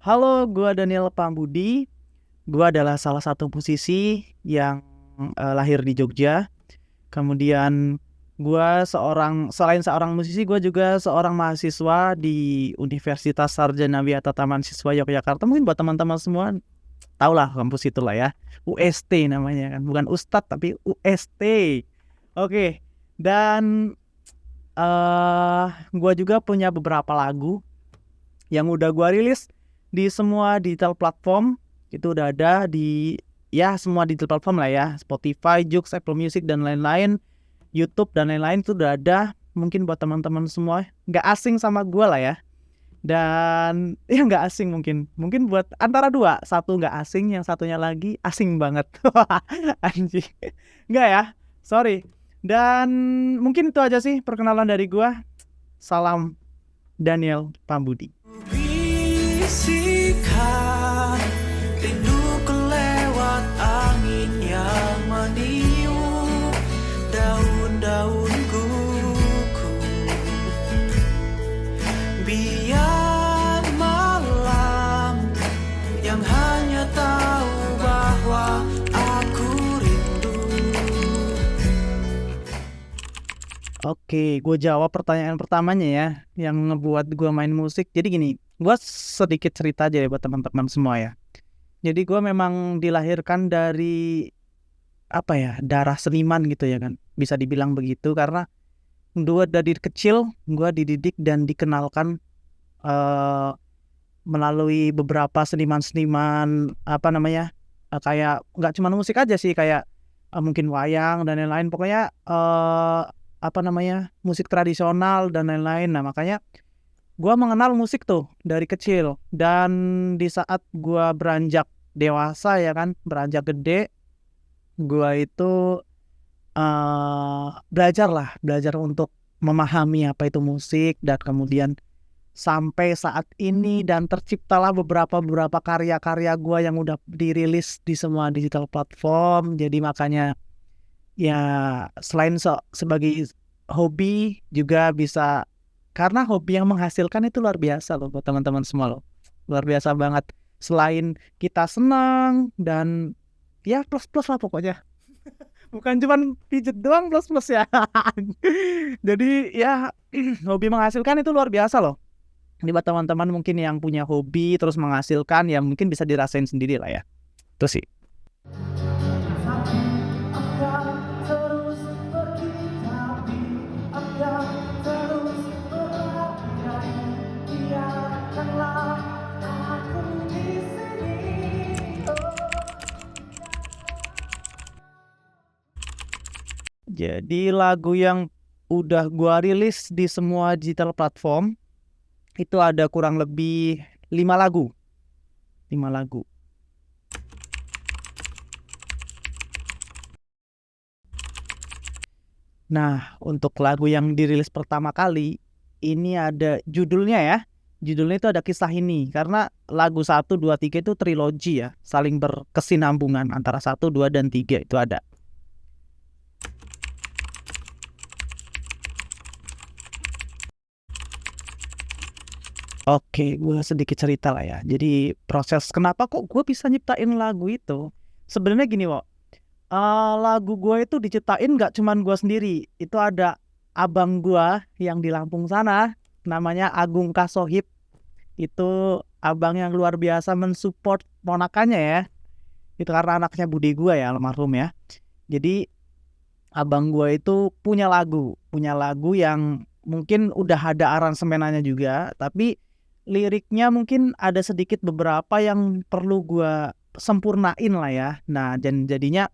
Halo, gua Daniel Pambudi. Gua adalah salah satu musisi yang lahir di Jogja. Kemudian selain seorang musisi, gua juga seorang mahasiswa di Universitas Sarjana Wiyata Taman Siswa Yogyakarta. Mungkin buat teman-teman semua tau lah kampus itulah ya. UST namanya kan, bukan Ustadz tapi UST. Oke, dan gua juga punya beberapa lagu yang udah gua rilis di semua digital platform. Itu udah ada di semua digital platform lah ya, Spotify, Joox, Apple Music dan lain-lain, YouTube dan lain-lain itu udah ada. Mungkin buat teman-teman semua nggak asing sama gua lah ya. Dan ya nggak asing, mungkin buat antara dua, satu nggak asing, yang satunya lagi asing banget. Anjing, nggak ya, sorry. Dan mungkin itu aja sih perkenalan dari gua. Salam, Daniel Pambudi. Bisikan rinduku lewat angin yang meniup daun-daun gugur. Biar malam yang hanya tahu bahwa aku rindu. Oke, gue jawab pertanyaan pertamanya ya, yang ngebuat gue main musik. Jadi gini, gue sedikit cerita aja ya buat teman-teman semua ya. Jadi gue memang dilahirkan dari darah seniman gitu ya kan, bisa dibilang begitu. Karena gue dari kecil gue dididik dan dikenalkan uh, melalui beberapa seniman-seniman kayak nggak cuma musik aja sih, kayak mungkin wayang dan lain-lain. Pokoknya musik tradisional dan lain-lain. Nah makanya gue mengenal musik tuh dari kecil. Dan di saat gue beranjak dewasa ya kan, beranjak gede, gue itu belajar untuk memahami apa itu musik. Dan kemudian sampai saat ini, dan terciptalah beberapa karya-karya gue yang udah dirilis di semua digital platform. Jadi makanya ya, selain sebagai hobi juga bisa, karena hobi yang menghasilkan itu luar biasa loh buat teman-teman semua loh, luar biasa banget. Selain kita senang dan ya plus plus lah pokoknya, bukan cuman pijet doang, plus plus ya. Jadi ya, hobi menghasilkan itu luar biasa loh. Ini buat teman-teman mungkin yang punya hobi terus menghasilkan, ya mungkin bisa dirasain sendiri lah ya. Itu sih. Jadi lagu yang udah gua rilis di semua digital platform itu ada kurang lebih 5 lagu. 5 lagu. Nah, untuk lagu yang dirilis pertama kali ini ada judulnya ya. Judulnya itu ada Kisah Ini, karena lagu 1, 2, 3 itu trilogi ya, saling berkesinambungan antara 1, 2, dan 3 itu ada. Oke, gue sedikit cerita lah ya. Jadi proses kenapa kok gue bisa nyiptain lagu itu. Sebenarnya gini, Wok. Lagu gue itu diciptain gak cuman gue sendiri. Itu ada abang gue yang di Lampung sana, namanya Agung Kasohib. Itu abang yang luar biasa mensupport ponakannya ya. Itu karena anaknya bude gue ya, almarhum ya. Jadi abang gue itu punya lagu yang mungkin udah ada aransemenanya juga, tapi liriknya mungkin ada sedikit beberapa yang perlu gue sempurnain lah ya. Nah, dan jadinya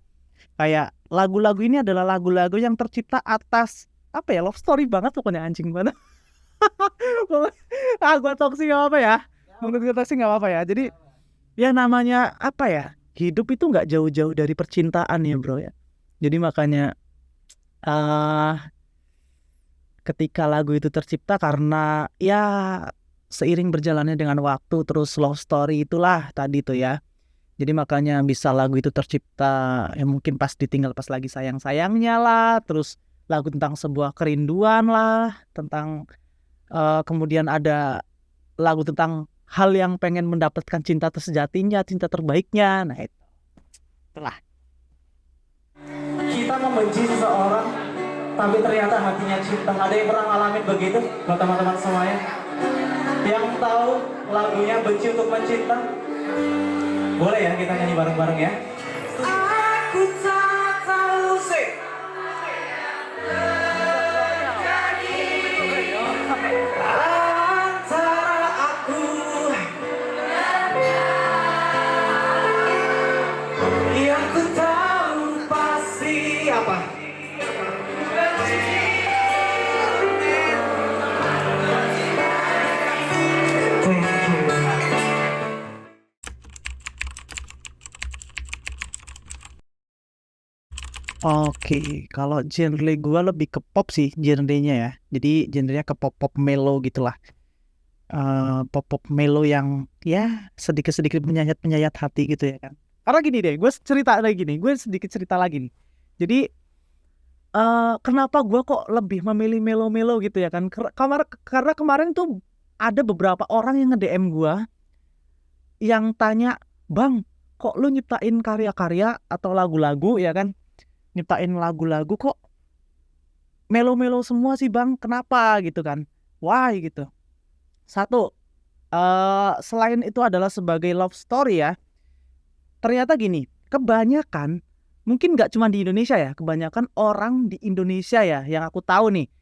kayak lagu-lagu ini adalah lagu-lagu yang tercipta atas love story banget pokoknya, anjing banget. Gue toksik gak apa ya, menurut gue toksik gak apa ya. Jadi ya namanya hidup itu nggak jauh-jauh dari percintaan ya bro ya. Jadi makanya ketika lagu itu tercipta karena ya seiring berjalannya dengan waktu, terus love story itulah tadi tuh ya. Jadi makanya bisa lagu itu tercipta ya mungkin pas ditinggal pas lagi sayang-sayangnya lah. Terus lagu tentang sebuah kerinduan lah, tentang kemudian ada lagu tentang hal yang pengen mendapatkan cinta tersejatinya, cinta terbaiknya. Nah itulah. Kita membenci seseorang, tapi ternyata hatinya cinta. Ada yang pernah ngalamin begitu buat teman-teman semuanya? Yang tahu lagunya Benci Untuk Mencinta? Boleh ya kita nyanyi bareng-bareng ya? Aku tak tahu sih antara aku yang ku tahu pasti apa? Thank you. Oke, kalau genre gue lebih ke pop sih genrenya ya. Jadi genrenya ke pop-pop melo gitulah. Pop-pop melo yang ya sedikit-sedikit menyayat hati gitu ya kan. Karena gini deh, gue sedikit cerita lagi nih. Jadi kenapa gue kok lebih memilih melo-melo gitu ya kan? Karena kemarin tuh ada beberapa orang yang nge-DM gue yang tanya, "Bang, kok lu nyiptain karya-karya atau lagu-lagu ya kan? Nyiptain lagu-lagu kok melo-melo semua sih bang, kenapa gitu kan? Why gitu." Satu, selain itu adalah sebagai love story ya. Ternyata gini, kebanyakan, mungkin nggak cuma di Indonesia ya, kebanyakan orang di Indonesia ya yang aku tahu nih.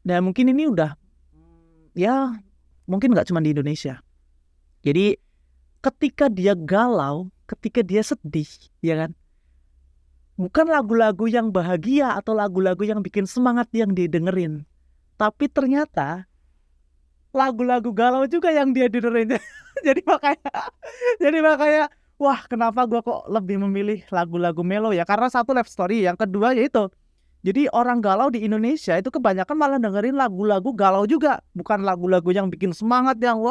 Dan mungkin ini udah, ya mungkin nggak cuma di Indonesia. Jadi ketika dia galau, ketika dia sedih, ya kan? Bukan lagu-lagu yang bahagia atau lagu-lagu yang bikin semangat yang didengerin. Tapi ternyata lagu-lagu galau juga yang dia dengerin. Jadi makanya wah, kenapa gua kok lebih memilih lagu-lagu melo ya? Karena satu, love story, yang kedua yaitu jadi orang galau di Indonesia itu kebanyakan malah dengerin lagu-lagu galau juga, bukan lagu-lagu yang bikin semangat yang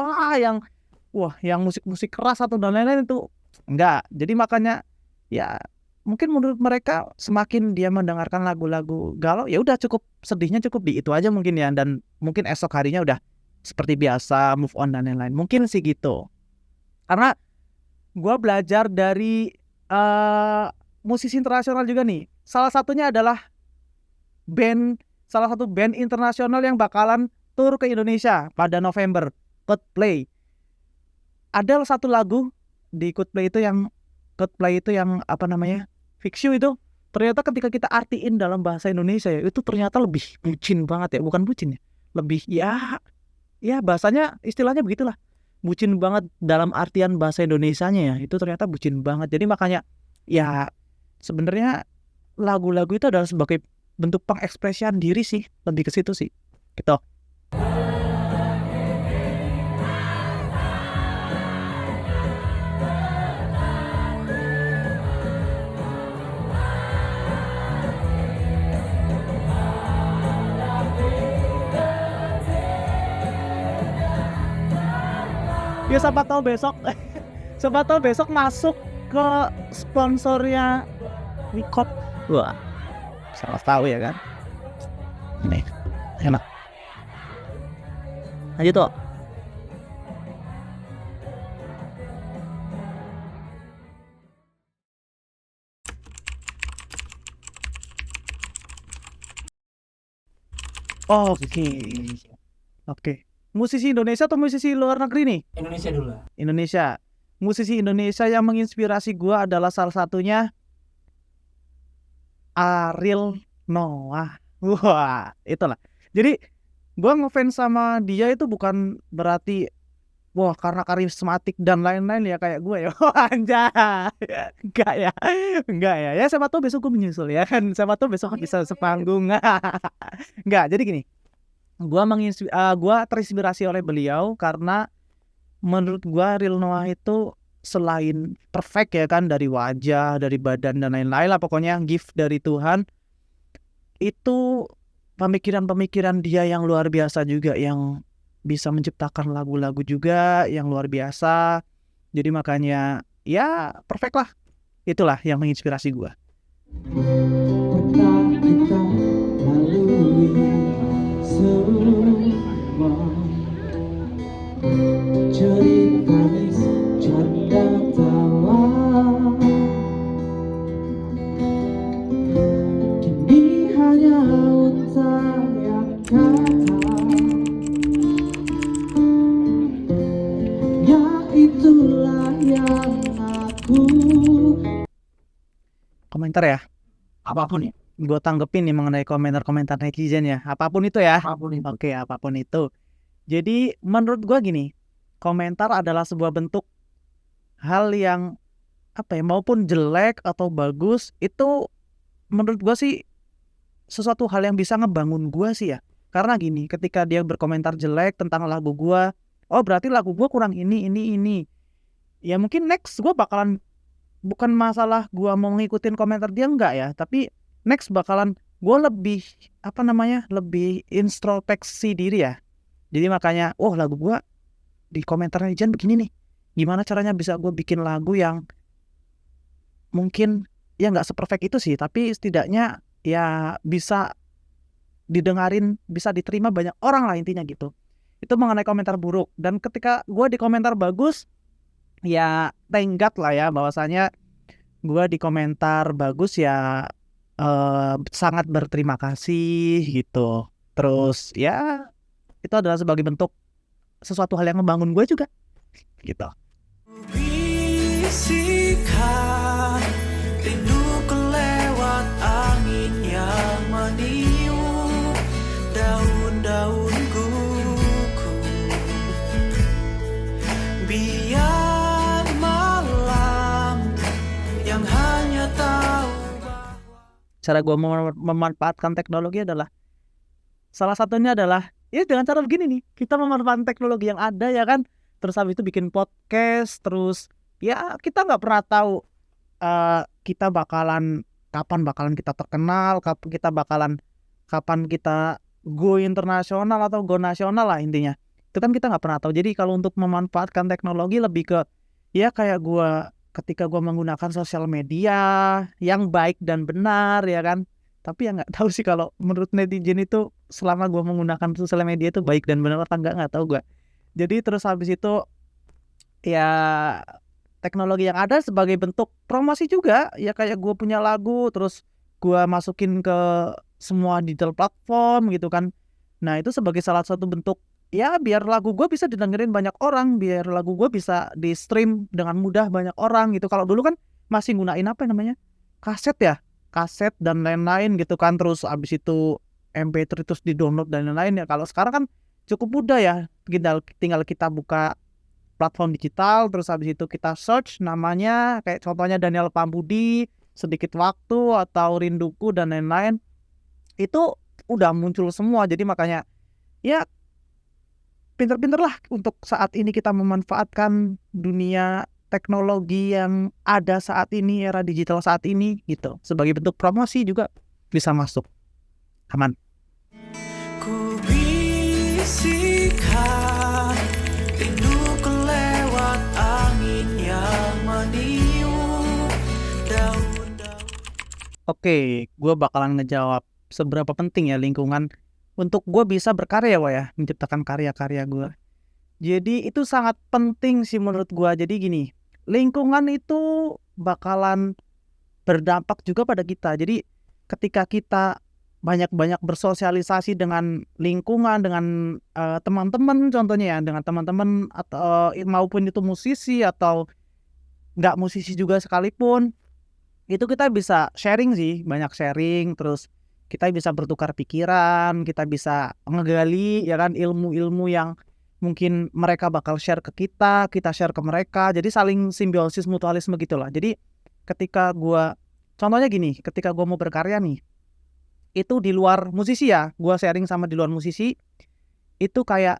yang musik-musik keras atau dan lain-lain itu enggak. Jadi makanya ya mungkin menurut mereka semakin dia mendengarkan lagu-lagu galau ya udah cukup sedihnya cukup di itu aja mungkin ya, dan mungkin esok harinya udah seperti biasa move on dan lain-lain. Mungkin sih gitu. Karena gue belajar dari musisi internasional juga nih. Salah satunya adalah salah satu band internasional yang bakalan tur ke Indonesia pada November, Coldplay. Ada satu lagu di Coldplay itu yang apa namanya, Fix You itu. Ternyata ketika kita artiin dalam bahasa Indonesia ya, itu ternyata lebih bucin banget ya, bukan bucin ya, lebih ya bahasanya istilahnya begitulah, bucin banget dalam artian bahasa Indonesianya ya, itu ternyata bucin banget. Jadi makanya ya sebenarnya lagu-lagu itu adalah sebagai bentuk pengekspresian diri sih, lebih ke situ sih gitu. Ya siapa tahu besok masuk ke sponsornya Wicop. Wah, salah tahu ya kan. Ini enak aja tuh. Oke. Musisi Indonesia atau musisi luar negeri nih? Indonesia dulu lah. Indonesia. Musisi Indonesia yang menginspirasi gua adalah salah satunya Ariel Noah. Wah, itulah. Jadi gua ngefans sama dia itu bukan berarti karena karismatik dan lain-lain ya kayak gue ya. Anjay. Enggak ya. Ya siapa tahu besok gue menyusul ya kan. Siapa tahu besok bisa sepanggung. Enggak, jadi gini. Gua terinspirasi oleh beliau karena menurut gua Ariel Noah itu selain perfect ya kan, dari wajah, dari badan dan lain-lain lah, pokoknya gift dari Tuhan. Itu pemikiran-pemikiran dia yang luar biasa juga, yang bisa menciptakan lagu-lagu juga yang luar biasa. Jadi makanya ya perfect lah. Itulah yang menginspirasi gua. Pernah kita lalui semua cerita Komentar ya, apapun ya, gue tanggepin nih mengenai komentar-komentar netizen ya, apapun itu ya. apapun itu. Oke, apapun itu. Jadi menurut gue gini, komentar adalah sebuah bentuk hal yang apa ya, maupun jelek atau bagus, itu menurut gue sih sesuatu hal yang bisa ngebangun gue sih ya. Karena gini, ketika dia berkomentar jelek tentang lagu gue, oh berarti lagu gue kurang ini. Ya mungkin next gue bakalan, bukan masalah gue mau ngikutin komentar dia enggak ya, tapi next bakalan gue lebih apa namanya, lebih introspeksi diri ya. Jadi makanya, oh lagu gue di komentar netizen begini nih, gimana caranya bisa gue bikin lagu yang mungkin ya nggak seperfect itu sih, tapi setidaknya ya bisa didengarin, bisa diterima banyak orang lah intinya gitu. Itu mengenai komentar buruk. Dan ketika gue di komentar bagus, ya thank God lah ya, bahwasanya gue di komentar bagus ya, sangat berterima kasih gitu. Terus ya itu adalah sebagai bentuk sesuatu hal yang membangun gue juga gitu. Bisikan rinduku lewat angin yang meniup daun-daun gugur. Biar malam yang hanya tahu Cara gue memanfaatkan teknologi adalah, salah satunya adalah ya dengan cara begini nih, kita memanfaatkan teknologi yang ada ya kan, terus habis itu bikin podcast, terus ya kita nggak pernah tahu kita bakalan kapan bakalan kita terkenal, kapan kita go internasional atau go nasional lah intinya. Itu kan kita nggak pernah tahu. Jadi kalau untuk memanfaatkan teknologi lebih ke ya kayak gue ketika gue menggunakan sosial media yang baik dan benar ya kan. Tapi ya nggak tahu sih kalau menurut netizen itu selama gue menggunakan sosial media itu baik dan benar apa nggak tahu gue. Jadi terus habis itu ya teknologi yang ada sebagai bentuk promosi juga ya, kayak gue punya lagu terus gue masukin ke semua digital platform gitu kan. Nah itu sebagai salah satu bentuk ya biar lagu gue bisa didengerin banyak orang, biar lagu gue bisa di stream dengan mudah banyak orang gitu. Kalau dulu kan masih gunain apa namanya, kaset ya, kaset dan lain-lain gitu kan, terus abis itu MP3 terus di download dan lain-lain ya. Kalau sekarang kan cukup mudah ya, tinggal kita buka platform digital, terus habis itu kita search namanya, kayak contohnya Daniel Pambudi, Sedikit Waktu atau Rinduku dan lain-lain, itu udah muncul semua. Jadi makanya ya pinter-pinter lah untuk saat ini kita memanfaatkan dunia teknologi yang ada saat ini, era digital saat ini gitu, sebagai bentuk promosi juga bisa masuk aman. ku bisikan rinduku lewat angin yang meniup daun-daun. Oke, gue bakalan ngejawab seberapa penting ya lingkungan untuk gue bisa berkarya ya, menciptakan karya-karya gue. Jadi itu sangat penting sih menurut gue. Jadi gini, lingkungan itu bakalan berdampak juga pada kita. Jadi ketika kita banyak-banyak bersosialisasi dengan lingkungan, dengan teman-teman contohnya ya, dengan teman-teman atau maupun itu musisi atau nggak musisi juga sekalipun, itu kita bisa sharing sih, banyak sharing, terus kita bisa bertukar pikiran, kita bisa ngegali ya kan ilmu-ilmu yang mungkin mereka bakal share ke kita share ke mereka. Jadi saling simbiosis mutualisme gitulah. Jadi ketika gua, contohnya gini, ketika gua mau berkarya nih, itu di luar musisi ya, gua sharing sama di luar musisi, itu kayak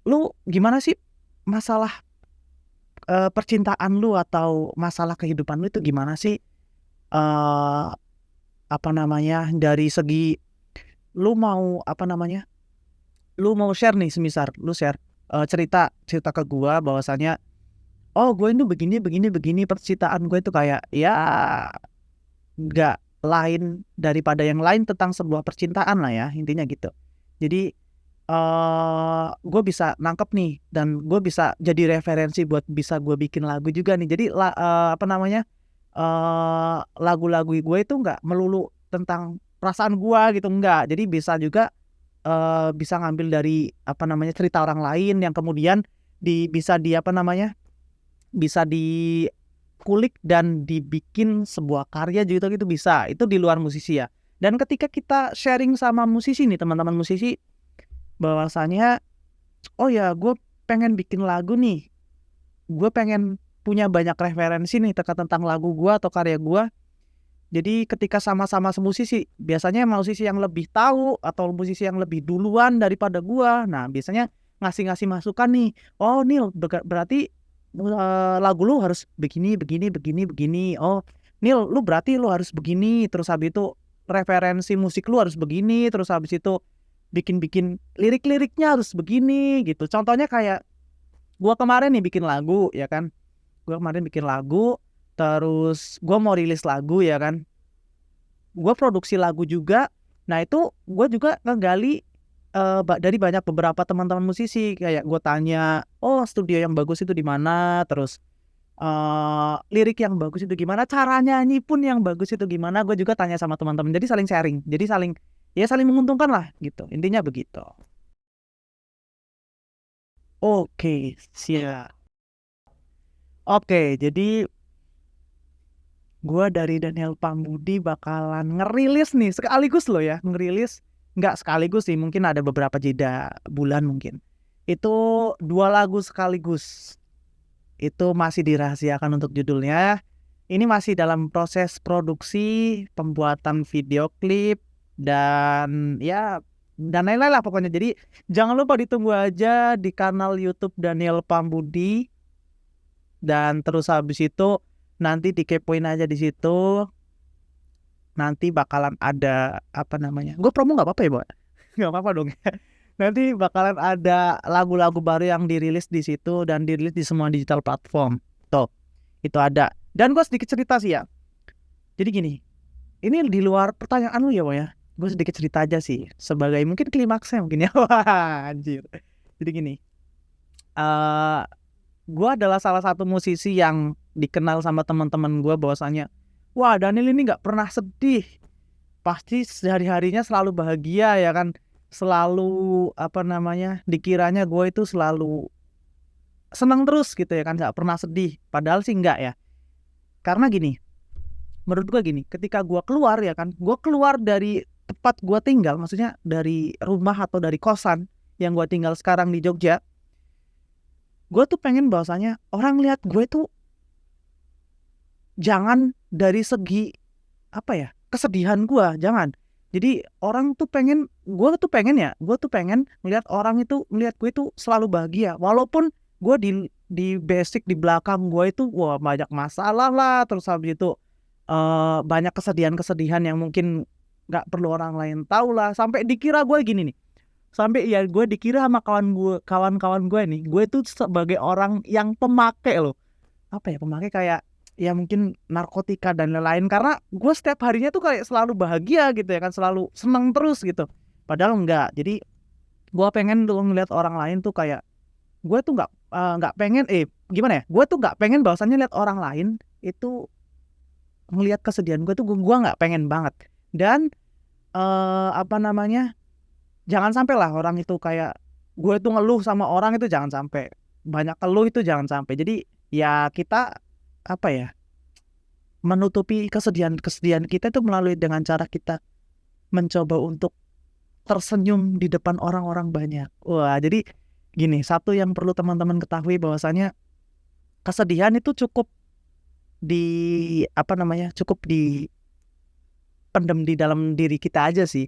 lu gimana sih masalah percintaan lu atau masalah kehidupan lu itu gimana sih, apa namanya, dari segi lu mau apa namanya, lu mau share nih, semisal lu share cerita ke gua bahwasanya oh gue itu begini percintaan gue itu kayak ya nggak lain daripada yang lain tentang sebuah percintaan lah ya, intinya gitu. Jadi gue bisa nangkep nih dan gue bisa jadi referensi buat bisa gue bikin lagu juga nih. Jadi apa namanya, lagu-lagu gue itu nggak melulu tentang perasaan gue gitu, enggak. Jadi bisa juga bisa ngambil dari apa namanya cerita orang lain yang kemudian bisa di apa namanya bisa dikulik dan dibikin sebuah karya juga gitu bisa. Itu di luar musisi ya. Dan ketika kita sharing sama musisi nih, teman-teman musisi, bahwasanya oh ya gue pengen bikin lagu nih, gue pengen punya banyak referensi nih tentang lagu gue atau karya gue. Jadi ketika sama-sama musisi, biasanya musisi yang lebih tahu atau musisi yang lebih duluan daripada gua. Nah, biasanya ngasih masukan nih. Oh, Nil, berarti lagu lu harus begini, begini, begini, begini. Oh, Nil, lu berarti lu harus begini. Terus habis itu referensi musik lu harus begini. Terus habis itu bikin-bikin lirik-liriknya harus begini gitu. Contohnya kayak gua kemarin nih bikin lagu, ya kan? Gua kemarin bikin lagu. Terus gue mau rilis lagu ya kan, gue produksi lagu juga. Nah itu gue juga ngegali dari banyak beberapa teman-teman musisi. Kayak gue tanya, oh studio yang bagus itu di mana, terus lirik yang bagus itu gimana, cara nyanyi pun yang bagus itu gimana. Gue juga tanya sama teman-teman, jadi saling sharing, jadi saling menguntungkan lah gitu, intinya begitu. Oke, siap. Oke, jadi gue dari Daniel Pambudi bakalan ngerilis nih sekaligus loh ya, ngerilis nggak sekaligus sih, mungkin ada beberapa jeda bulan mungkin. Itu 2 lagu sekaligus. Itu masih dirahasiakan untuk judulnya. Ini masih dalam proses produksi, pembuatan video klip dan ya dan lain-lain lah pokoknya. Jadi jangan lupa ditunggu aja di kanal YouTube Daniel Pambudi. Dan terus habis itu nanti dikepoin aja di situ. Nanti bakalan ada apa namanya? Gue promo nggak apa-apa ya, Bo? Nggak apa-apa dong. Nanti bakalan ada lagu-lagu baru yang dirilis di situ dan dirilis di semua digital platform. Tuh, itu ada. Dan gue sedikit cerita sih ya. Jadi gini, ini di luar pertanyaan lu ya, Bo ya. Gue sedikit cerita aja sih, sebagai mungkin klimaksnya mungkin ya. Wah, anjir. Jadi gini, gue adalah salah satu musisi yang dikenal sama teman-teman gue bahwasanya, wah Daniel ini nggak pernah sedih, pasti sehari-harinya selalu bahagia ya kan, selalu apa namanya, dikiranya gue itu selalu senang terus gitu ya kan, nggak pernah sedih. Padahal sih nggak ya, karena gini, menurut gue gini, ketika gue keluar ya kan, gue keluar dari tempat gue tinggal, maksudnya dari rumah atau dari kosan yang gue tinggal sekarang di Jogja. Gue tuh pengen bahwasanya orang lihat gue tuh jangan dari segi apa ya, kesedihan gue, jangan. Jadi orang tuh pengen, gue tuh pengen melihat orang itu, melihat gue itu selalu bahagia. Walaupun gue di basic di belakang gue itu wah banyak masalah lah, terus habis itu banyak kesedihan yang mungkin nggak perlu orang lain tahu lah. Sampai dikira gue gini nih. Sampai ya gue dikira sama kawan-kawan gue nih, gue tuh sebagai orang yang pemakai loh. Apa ya, pemakai kayak ya mungkin narkotika dan lain-lain. Karena gue setiap harinya tuh kayak selalu bahagia gitu ya kan, selalu seneng terus gitu. Padahal enggak. Jadi gue pengen tuh ngeliat orang lain tuh kayak, gue tuh nggak pengen gimana ya, gue tuh nggak pengen bahwasannya lihat orang lain itu ngelihat kesedihan gue tuh, gue nggak pengen banget. Dan apa namanya, jangan sampai lah orang itu kayak gue tuh ngeluh sama orang, itu jangan sampai. Banyak keluh itu jangan sampai. Jadi ya kita apa ya, menutupi kesedihan kita itu melalui dengan cara kita mencoba untuk tersenyum di depan orang-orang banyak. Wah, jadi gini, satu yang perlu teman-teman ketahui bahwasanya kesedihan itu cukup cukup dipendam di dalam diri kita aja sih.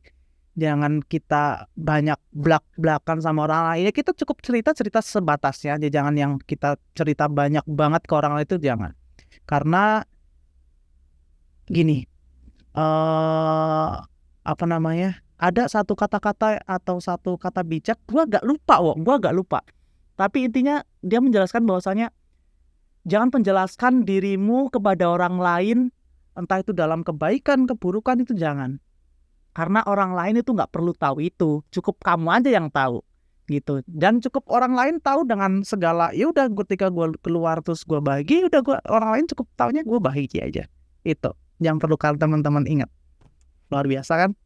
Jangan kita banyak belak-belakan sama orang lain. Ya kita cukup cerita sebatasnya aja. Jangan yang kita cerita banyak banget ke orang lain, itu jangan. Karena gini, apa namanya, ada satu kata-kata atau satu kata bijak, gue agak lupa. Tapi intinya dia menjelaskan bahwasanya jangan menjelaskan dirimu kepada orang lain, entah itu dalam kebaikan, keburukan, itu jangan. Karena orang lain itu nggak perlu tahu itu, cukup kamu aja yang tahu gitu. Dan cukup orang lain tahu dengan segala, ya udah ketika gue keluar terus gue bahagia, udah orang lain cukup taunya gue bahagia aja. Itu yang perlu kalian teman-teman ingat. Luar biasa kan?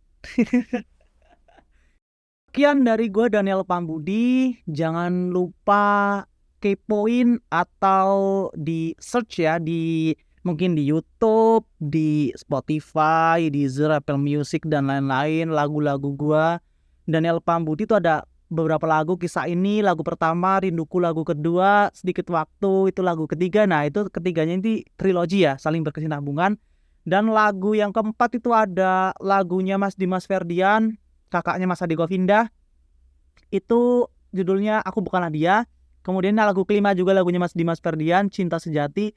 Sekian dari gue Daniel Pambudi. Jangan lupa kepoin atau di search ya di mungkin di YouTube, di Spotify, di Deezer, Apple Music dan lain-lain lagu-lagu gua. Daniel Pambudi itu ada beberapa lagu, Kisah Ini lagu pertama, Rinduku lagu kedua, Sedikit Waktu itu lagu ketiga. Nah, itu ketiganya ini trilogi ya, saling berkesinambungan. Dan lagu yang keempat itu ada lagunya Mas Dimas Ferdian, kakaknya Mas Adi Govinda. Itu judulnya Aku Bukanlah Dia. Kemudian lagu kelima juga lagunya Mas Dimas Ferdian, Cinta Sejati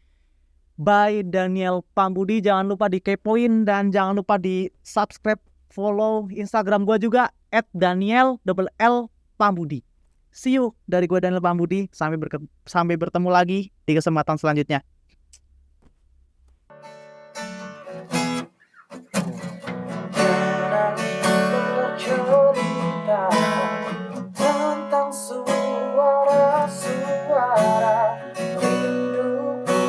by Daniel Pambudi. Jangan lupa dikepoin dan jangan lupa di subscribe, follow Instagram gua juga @Daniel_L_Pambudi. See you dari gua Daniel Pambudi. Sampai bertemu lagi di kesempatan selanjutnya. Bercerita tentang suara-suara rinduku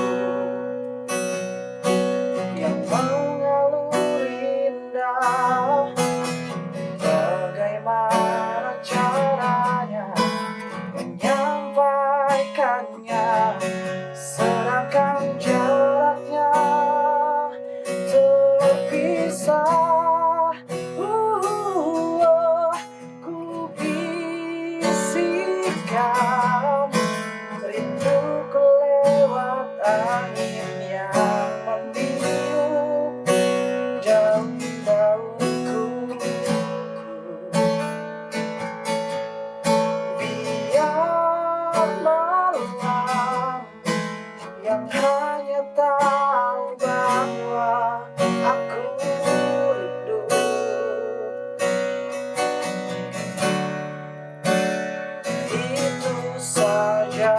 yang mengalur indah. Bagaimana caranya menyampaikannya, sedangkan jaraknya terpisah. Ku bisikan rinduku lewat angin yang meniup daun-daunku. Biar malam yang hanya tahu bahwa aku rindu, itu saja.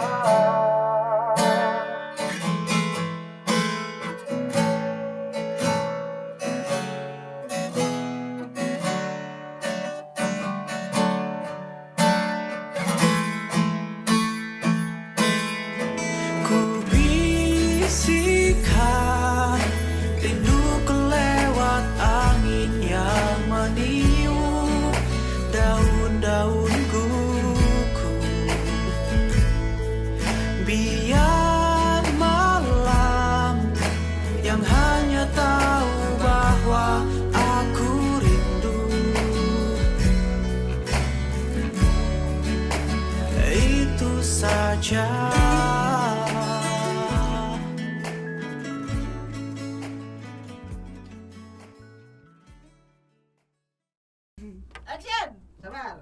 Ku bisikan rinduku lewat angin yang meniup daun-daun gugur. Biar malam yang hanya tahu bahwa aku rindu, itu saja. Action! Sabar.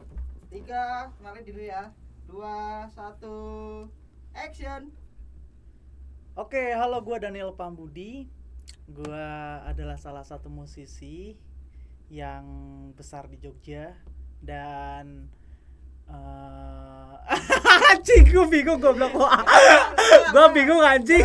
3, kembali dulu ya. 2, 1, action. Oke, halo, gua Daniel Pambudi. Gua adalah salah satu musisi yang besar di Jogja dan anjing, gue bingung goblok. Gua bingung anjing.